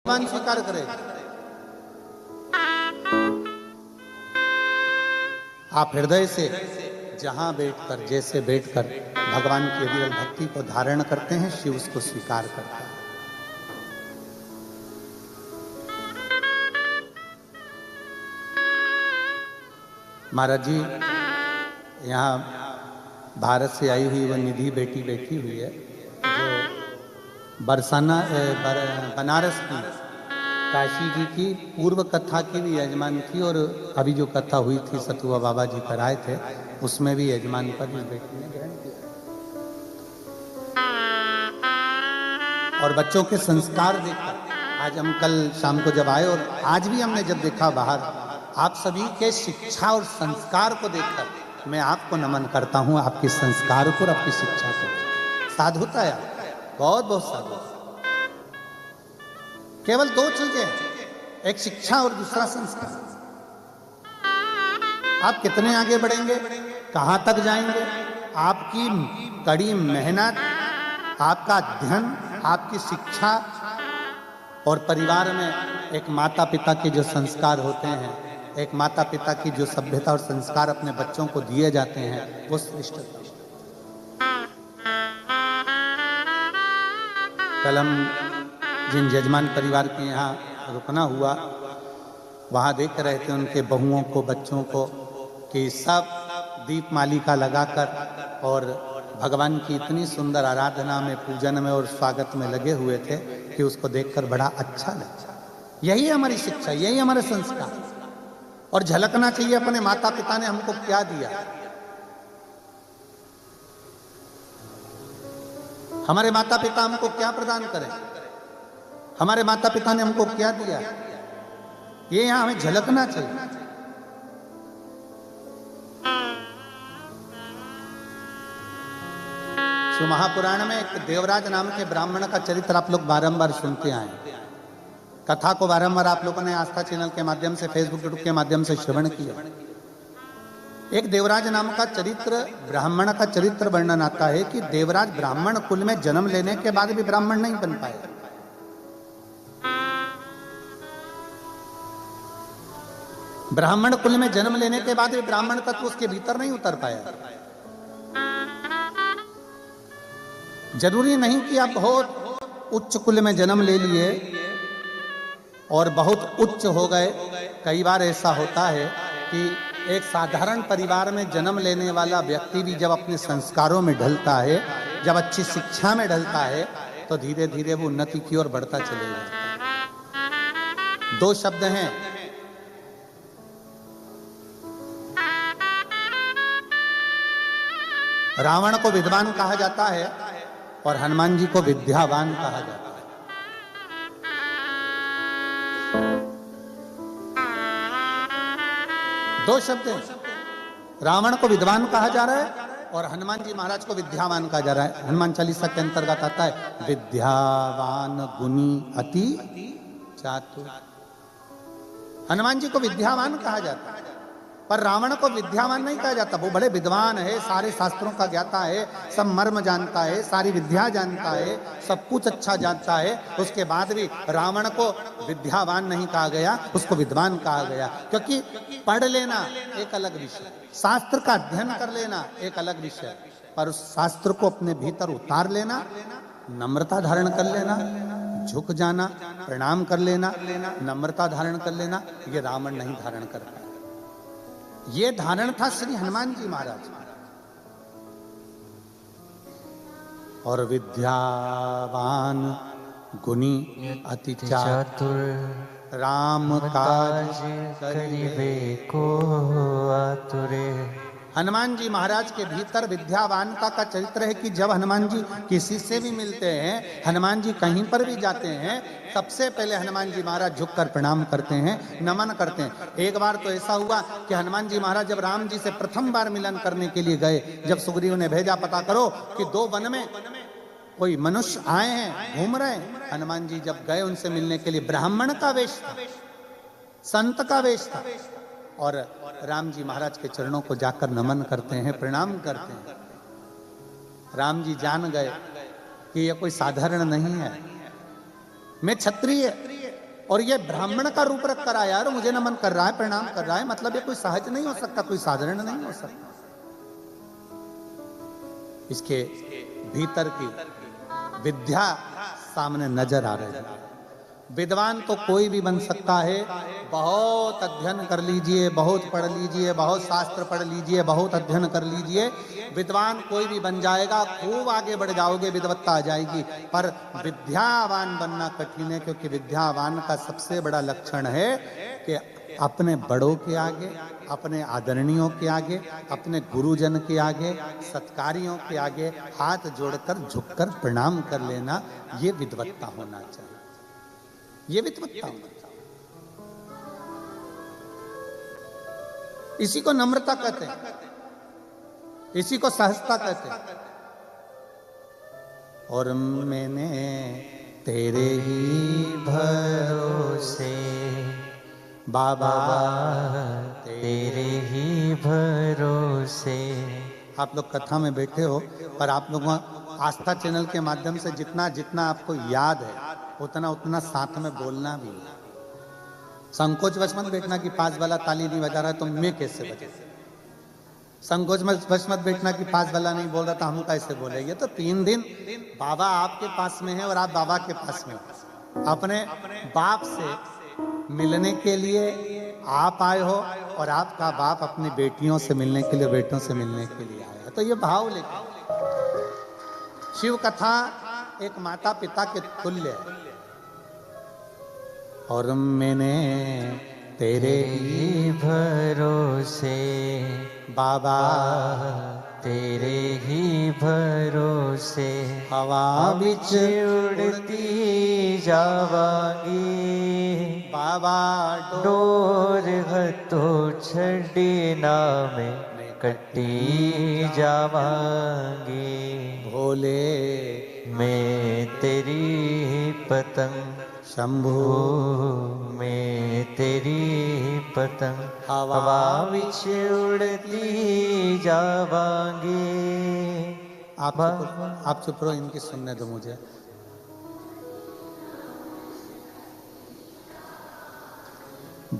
भगवान स्वीकार करेगा। आप हृदय से जहां बैठकर जैसे बैठकर भगवान की अविरल भक्ति को धारण करते हैं, शिव उसको स्वीकार करता है। महाराज जी यहाँ भारत से आई हुई वह निधि बेटी बैठी हुई है, जो बनारस की काशी जी की पूर्व कथा की भी यजमान थी, और अभी जो कथा हुई थी सतुआ बाबा जी कराए थे उसमें भी यजमान पद इस बेटी ने ग्रहण किया। और बच्चों के संस्कार देखकर आज हम कल शाम को जब आए और आज भी हमने जब देखा बाहर, आप सभी के शिक्षा और संस्कार को देखकर मैं आपको नमन करता हूं, आपके संस्कार को और आपकी शिक्षा को। साधुता है, बहुत बहुत साधु। केवल दो चीजें, एक शिक्षा और दूसरा संस्कार। आप कितने आगे बढ़ेंगे, कहां तक जाएंगे, आपकी कड़ी मेहनत, आपका अध्ययन, आपकी शिक्षा और परिवार में एक माता पिता के जो संस्कार होते हैं, एक माता पिता की जो सभ्यता और संस्कार अपने बच्चों को दिए जाते हैं, वो श्रेष्ठ। कल हम जिन यजमान परिवार के यहाँ रुकना हुआ, वहाँ देख रहे थे उनके बहुओं को, बच्चों को, कि सब दीप मालिका लगाकर और भगवान की इतनी सुंदर आराधना में, पूजन में और स्वागत में लगे हुए थे कि उसको देखकर बड़ा अच्छा लगा। यही हमारी शिक्षा, यही हमारे संस्कार। और झलकना चाहिए अपने माता पिता ने हमको क्या दिया। हमारे माता पिता हमको क्या प्रदान करें, हमारे माता पिता ने हमको क्या दिया, ये यहां हमें झलकना चाहिए। शिव महापुराण में एक देवराज नाम के ब्राह्मण का चरित्र आप लोग बारंबार सुनते आए। कथा को बारंबार आप लोगों ने आस्था चैनल के माध्यम से, फेसबुक यूट्यूब के माध्यम से श्रवण किया। एक देवराज नाम का चरित्र, ब्राह्मण का चरित्र वर्णन आता है कि देवराज ब्राह्मण कुल में जन्म लेने के बाद भी ब्राह्मण नहीं बन पाए। ब्राह्मण कुल में जन्म लेने के बाद भी ब्राह्मण तत्व उसके भीतर नहीं उतर पाया। जरूरी नहीं कि आप बहुत उच्च कुल में जन्म ले लिए और बहुत उच्च हो गए। कई बार ऐसा होता है कि एक साधारण परिवार में जन्म लेने वाला व्यक्ति भी जब अपने संस्कारों में ढलता है, जब अच्छी शिक्षा में ढलता है, तो धीरे धीरे वो उन्नति की ओर बढ़ता चलेगा। दो शब्द हैं, रावण को विद्वान कहा जाता है और हनुमान जी को विद्यावान कहा जाता है। दो शब्द हैं, रावण को विद्वान कहा जा रहा है और हनुमान जी महाराज को विद्यावान कहा जा रहा है। हनुमान चालीसा के अंतर्गत आता है, विद्यावान गुणी अति चातुर। हनुमान जी को विद्यावान कहा जाता है, पर रावण को विद्यावान नहीं कहा जाता। वो बड़े विद्वान है, सारे शास्त्रों का ज्ञाता है, सब मर्म जानता है, सारी विद्या जानता है, सब कुछ अच्छा जानता है। उसके बाद भी रावण को विद्यावान नहीं कहा गया, उसको विद्वान कहा गया। क्योंकि पढ़ लेना एक अलग विषय, शास्त्र का अध्ययन कर लेना एक अलग विषय, पर उस शास्त्र को अपने भीतर उतार लेना, नम्रता धारण कर लेना, झुक जाना, प्रणाम कर लेना, नम्रता धारण कर लेना, ये रावण नहीं धारण कर पाया। ये धारण था श्री हनुमान जी महाराज। और विद्यावान गुणी अति चातुर, राम काज करिबे को आतुरे। हनुमान जी महाराज के भीतर विद्यावानता का चरित्र है कि जब हनुमान जी किसी से भी मिलते हैं, हनुमान जी कहीं पर भी जाते हैं, सबसे पहले हनुमान जी महाराज झुककर प्रणाम करते हैं, नमन करते हैं। एक बार तो ऐसा हुआ कि हनुमान जी महाराज जब राम जी से प्रथम बार मिलन करने के लिए गए, जब सुग्रीव ने भेजा पता करो कि दो वन में कोई मनुष्य आए हैं, घूम रहे हैं, हनुमान जी जब गए उनसे मिलने के लिए, ब्राह्मण का वेश था, संत का वेश था, और राम जी महाराज के चरणों को जाकर नमन करते हैं, प्रणाम करते हैं। राम जी जान गए कि यह कोई साधारण नहीं है, मैं क्षत्रिय और ये ब्राह्मण का रूप रख कर आया और मुझे नमन कर रहा है, प्रणाम कर रहा है, मतलब ये कोई सहज नहीं हो सकता, कोई साधारण नहीं हो सकता। इसके भीतर की विद्या सामने नजर आ रही है। विद्वान तो कोई भी बन सकता है, बहुत अध्ययन कर लीजिए, बहुत पढ़ लीजिए, बहुत शास्त्र पढ़ लीजिए, बहुत अध्ययन कर लीजिए, विद्वान कोई भी बन जाएगा, खूब आगे बढ़ जाओगे, विद्वत्ता आ जाएगी। पर विद्यावान बनना कठिन है, क्योंकि विद्यावान का सबसे बड़ा लक्षण है कि अपने बड़ों के आगे, अपने आदरणीयों के आगे, अपने गुरुजन के आगे, सत्कारियों के आगे हाथ जोड़कर झुककर प्रणाम कर लेना, ये विद्वत्ता होना चाहिए, ये विद्वत्ता होना चाहिए। इसी को नम्रता कहते हैं, इसी को सहजता कहते हैं। और मैंने तेरे ही भरोसे बाबा, तेरे ही भरोसे। आप लोग कथा में बैठे हो, पर आप लोगों आस्था चैनल के माध्यम से जितना जितना आपको याद है उतना उतना साथ में बोलना भी है। संकोच वश मत बैठना कि पास वाला ताली नहीं बजा रहा है तो मैं कैसे बजे। संकोच वश मत बैठना कि पास वाला नहीं बोल रहा था हम कैसे बोले। ये तो 3 दिन बाबा आपके पास में है और आप बाबा के पास में हो। अपने बाप से मिलने के लिए आप आए हो और आपका बाप अपनी बेटियों से मिलने के लिए, बेटों से मिलने के लिए आया है। तो ये भाव लेकर शिव कथा एक माता पिता के तुल्य है। और मैंने तेरे ही भरोसे बाबा, तेरे ही भरोसे हवा बिच उड़ती जावांगी बाबा, डोर हथो छड़ी नामे कटी जावांगी। भोले मैं तेरी पतंग, शंभू मैं तेरी पतंग हवा विच उड़ती जावांगी। आप चुप रहो, इनकी सुनने दो मुझे।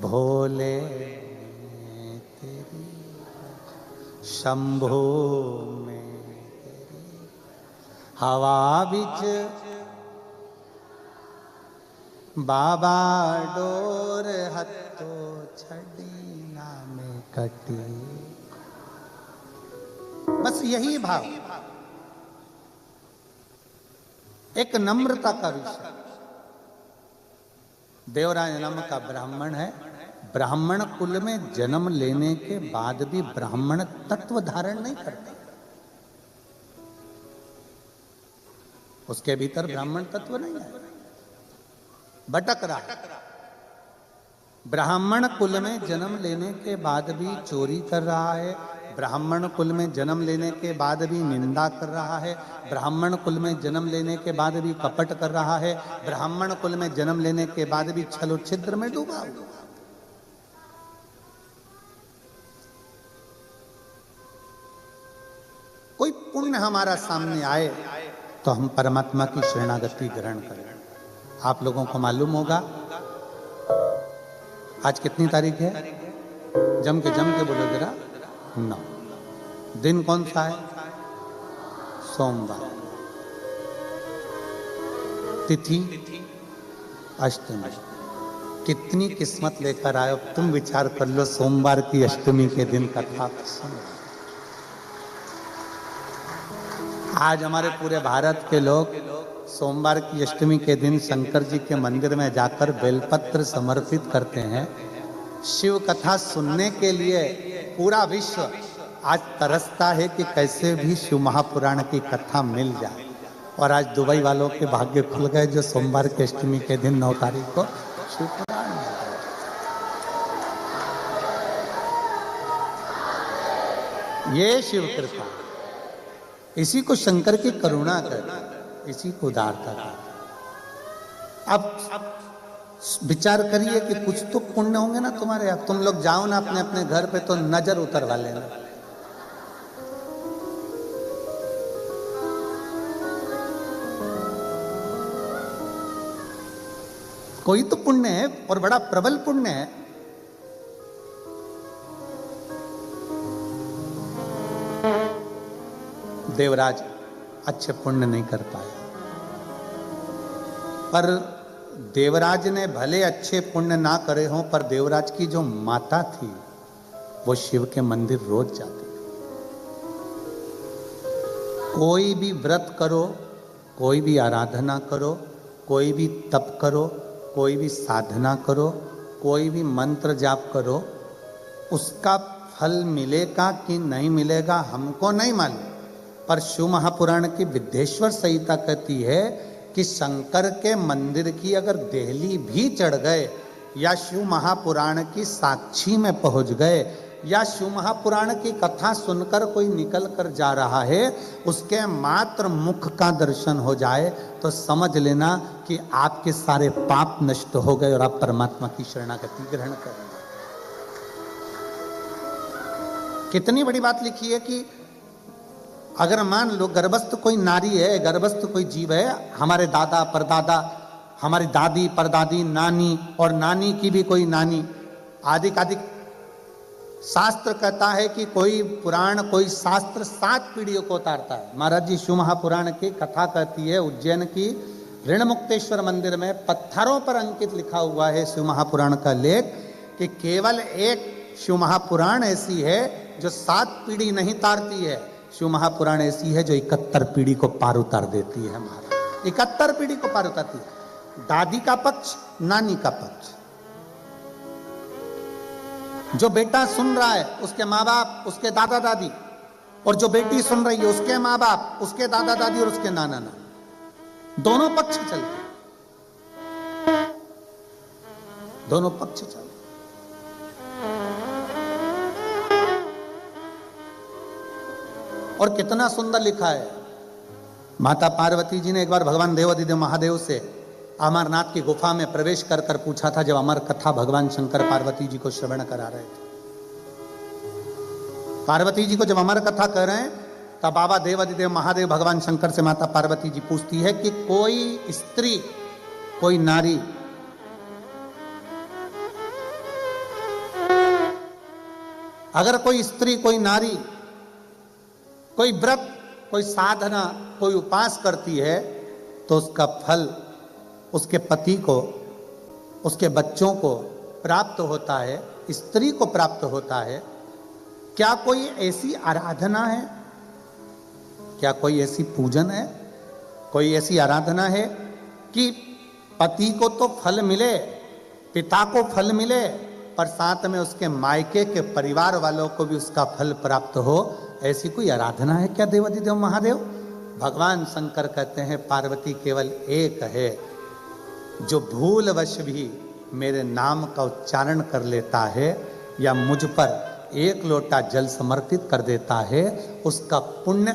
भोले तेरी, शंभू में तेरी हवा बिच बाबा, डोर हथो छड़ी नामे कटी। बस यही भाव, एक नम्रता का विषय। देवराय नाम का ब्राह्मण है, ब्राह्मण कुल में जन्म लेने के बाद भी ब्राह्मण तत्व धारण नहीं करता, उसके भीतर ब्राह्मण तत्व नहीं है, भटक रहा है। ब्राह्मण कुल में जन्म लेने के बाद भी चोरी कर रहा है, ब्राह्मण कुल में जन्म लेने के बाद भी निंदा कर रहा है, ब्राह्मण कुल में जन्म लेने के बाद भी कपट कर रहा है, ब्राह्मण कुल में जन्म लेने के बाद भी छल और छिद्र में डूबा हुआ। कोई पुण्य हमारा सामने आए तो हम परमात्मा की शरणागति ग्रहण करें। आप लोगों को मालूम होगा आज कितनी तारीख है? जम के बोलो जरा। 9। दिन कौन सा है? सोमवार। तिथि अष्टमी। कितनी किस्मत लेकर आए, तुम विचार कर लो। सोमवार की अष्टमी के दिन कथा सुनो। आज हमारे पूरे भारत के लोग सोमवार की अष्टमी के दिन शंकर जी के मंदिर में जाकर बेलपत्र समर्पित करते हैं। शिव कथा सुनने के लिए पूरा विश्व आज तरसता है कि कैसे भी शिव महापुराण की कथा मिल जाए। और आज दुबई वालों के भाग्य खुल गए जो सोमवार की अष्टमी के दिन 9 तारीख को शिव पुराण में। ये शिव कृपा, इसी को शंकर की करुणा कहते, इसी को उदारता कहते। अब विचार करिए कि कुछ तो पुण्य होंगे ना तुम्हारे। अब तुम लोग जाओ ना अपने अपने घर पे तो नजर उतरवा लेना। कोई तो पुण्य है और बड़ा प्रबल पुण्य है। देवराज अच्छे पुण्य नहीं कर पाया, पर देवराज ने भले अच्छे पुण्य ना करे हों, पर देवराज की जो माता थी वो शिव के मंदिर रोज जाती थी। कोई भी व्रत करो, कोई भी आराधना करो, कोई भी तप करो, कोई भी साधना करो, कोई भी मंत्र जाप करो, उसका फल मिलेगा कि नहीं मिलेगा हमको नहीं मालूम, पर शिव महापुराण की विद्येश्वर संहिता कहती है कि शंकर के मंदिर की अगर देहली भी चढ़ गए, या शिव महापुराण की साक्षी में पहुंच गए, या शिव महापुराण की कथा सुनकर कोई निकल कर जा रहा है, उसके मात्र मुख का दर्शन हो जाए तो समझ लेना कि आपके सारे पाप नष्ट हो गए और आप परमात्मा की शरणागति ग्रहण करेंगे। कितनी बड़ी बात लिखी है कि अगर मान लो गर्भस्थ कोई नारी है, गर्भस्थ कोई जीव है, हमारे दादा परदादा, हमारी दादी परदादी, नानी और नानी की भी कोई नानी, आदि शास्त्र कहता है कि कोई पुराण कोई शास्त्र 7 पीढ़ियों को उतारता है। महाराज जी शिव महापुराण की कथा कहती है, उज्जैन की ऋणमुक्तेश्वर मंदिर में पत्थरों पर अंकित लिखा हुआ है शिव महापुराण का लेख, कि केवल एक शिव महापुराण ऐसी है जो 7 पीढ़ी नहीं तारती है। शिव महापुराण ऐसी है जो 71 पीढ़ी को पार उतार देती है। महाराज 71 पीढ़ी को पार उतारती है। दादी का पक्ष, नानी का पक्ष, जो बेटा सुन रहा है उसके माँ बाप, उसके दादा दादी, और जो बेटी सुन रही है उसके माँ बाप, उसके दादा दादी और उसके नाना नानी, दोनों पक्ष चलते, दोनों पक्ष चलते। और कितना सुंदर लिखा है। माता पार्वती जी ने एक बार भगवान देवाधिदेव महादेव से अमरनाथ की गुफा में प्रवेश कर कर पूछा था, जब अमर कथा भगवान शंकर पार्वती जी को श्रवण करा रहे थे। पार्वती जी को जब अमर कथा कह रहे हैं, तब बाबा देवाधिदेव महादेव भगवान शंकर से माता पार्वती जी पूछती है कि कोई स्त्री, कोई नारी अगर कोई स्त्री, कोई नारी कोई व्रत, कोई साधना, कोई उपास करती है, तो उसका फल उसके पति को, उसके बच्चों को प्राप्त होता है, स्त्री को प्राप्त होता है। क्या कोई ऐसी आराधना है, क्या कोई ऐसी पूजन है, कोई ऐसी आराधना है कि पति को तो फल मिले, पिता को फल मिले, पर साथ में उसके मायके के परिवार वालों को भी उसका फल प्राप्त हो? ऐसी कोई आराधना है क्या देवाधिदेव महादेव? भगवान शंकर कहते हैं पार्वती केवल एक है जो भूलवश भी मेरे नाम का उच्चारण कर लेता है या मुझ पर 1 लोटा जल समर्पित कर देता है, उसका पुण्य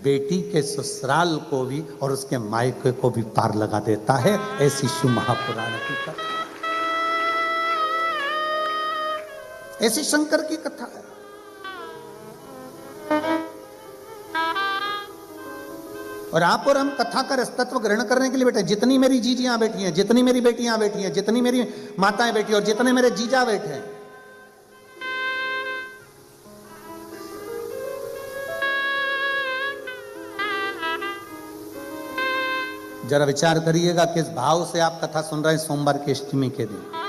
बेटी के ससुराल को भी और उसके मायके को भी पार लगा देता है। ऐसी शिव महापुराण की कथा, ऐसी शंकर की कथा है। और आप और हम कथा का रसतत्व ग्रहण करने के लिए बैठे, जितनी मेरी जीजियां बैठी हैं, जितनी मेरी बेटियां बैठी हैं, जितनी मेरी माताएं बैठी हैं और जितने मेरे जीजा बैठे हैं, जरा विचार करिएगा किस भाव से आप कथा सुन रहे हैं सोमवार की अष्टमी के दिन।